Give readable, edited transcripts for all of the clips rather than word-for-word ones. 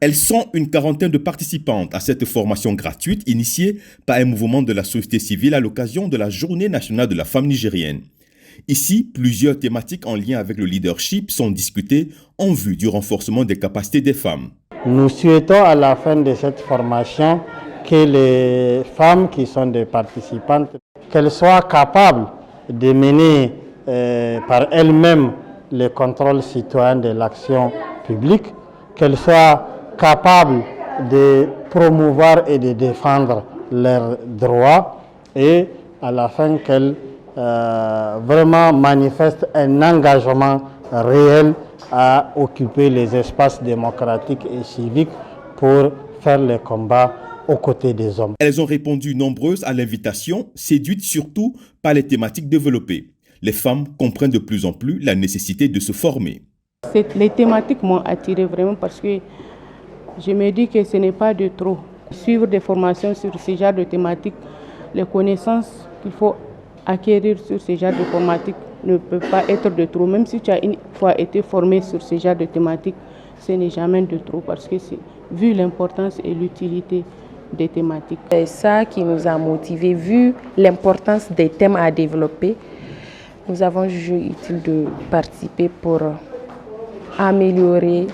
Elles sont une quarantaine de participantes à cette formation gratuite initiée par un mouvement de la société civile à l'occasion de la Journée nationale de la femme nigérienne. Ici, plusieurs thématiques en lien avec le leadership sont discutées en vue du renforcement des capacités des femmes. Nous souhaitons à la fin de cette formation que les femmes qui sont des participantes, qu'elles soient capables de mener par elles-mêmes le contrôle citoyen de l'action publique, qu'elles soient capables de promouvoir et de défendre leurs droits et à la fin qu'elles vraiment manifestent un engagement réel à occuper les espaces démocratiques et civiques pour faire le combat aux côtés des hommes. Elles ont répondu nombreuses à l'invitation, séduites surtout par les thématiques développées. Les femmes comprennent de plus en plus la nécessité de se former. Les thématiques m'ont attirée vraiment parce que je me dis que ce n'est pas de trop. Suivre des formations sur ce genre de thématiques, les connaissances qu'il faut acquérir sur ce genre de thématiques ne peuvent pas être de trop. Même si tu as une fois été formé sur ce genre de thématiques, ce n'est jamais de trop parce que vu l'importance et l'utilité des thématiques. C'est ça qui nous a motivés, vu l'importance des thèmes à développer. Nous avons jugé utile de participer pour améliorer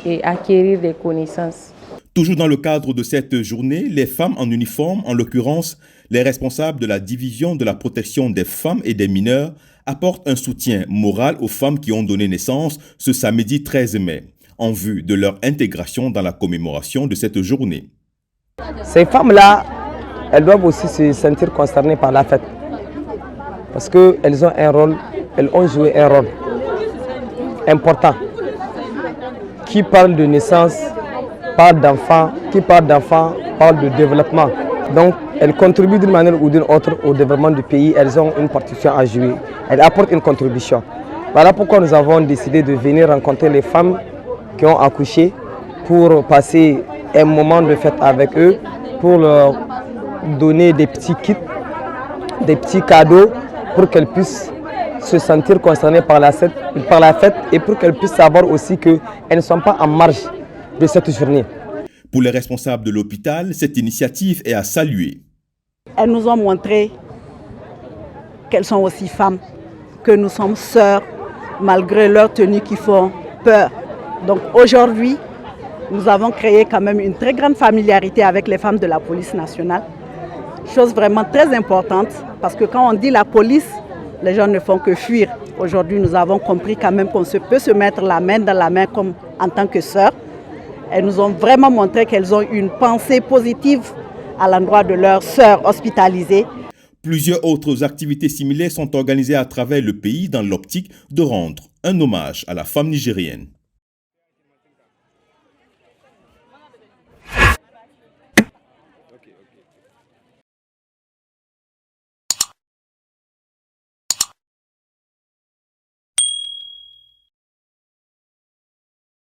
et acquérir des connaissances. Toujours dans le cadre de cette journée, les femmes en uniforme, en l'occurrence les responsables de la division de la protection des femmes et des mineurs, apportent un soutien moral aux femmes qui ont donné naissance ce samedi 13 mai, en vue de leur intégration dans la commémoration de cette journée. Ces femmes-là, elles doivent aussi se sentir concernées par la fête. Parce qu'elles ont un rôle, elles ont joué un rôle important. Qui parle de naissance, parle d'enfants, qui parle d'enfants, parle de développement. Donc, elles contribuent d'une manière ou d'une autre au développement du pays. Elles ont une partition à jouer. Elles apportent une contribution. Voilà pourquoi nous avons décidé de venir rencontrer les femmes qui ont accouché pour passer un moment de fête avec eux, pour leur donner des petits kits, des petits cadeaux pour qu'elles puissent se sentir concernées par la fête et pour qu'elles puissent savoir aussi qu'elles ne sont pas en marge de cette journée. Pour les responsables de l'hôpital, cette initiative est à saluer. Elles nous ont montré qu'elles sont aussi femmes, que nous sommes sœurs, malgré leurs tenues qui font peur. Donc aujourd'hui, nous avons créé quand même une très grande familiarité avec les femmes de la police nationale. Chose vraiment très importante, parce que quand on dit la police, les gens ne font que fuir. Aujourd'hui, nous avons compris quand même qu'on peut se mettre la main dans la main comme en tant que sœurs. Elles nous ont vraiment montré qu'elles ont une pensée positive à l'endroit de leurs sœurs hospitalisées. Plusieurs autres activités similaires sont organisées à travers le pays dans l'optique de rendre un hommage à la femme nigérienne.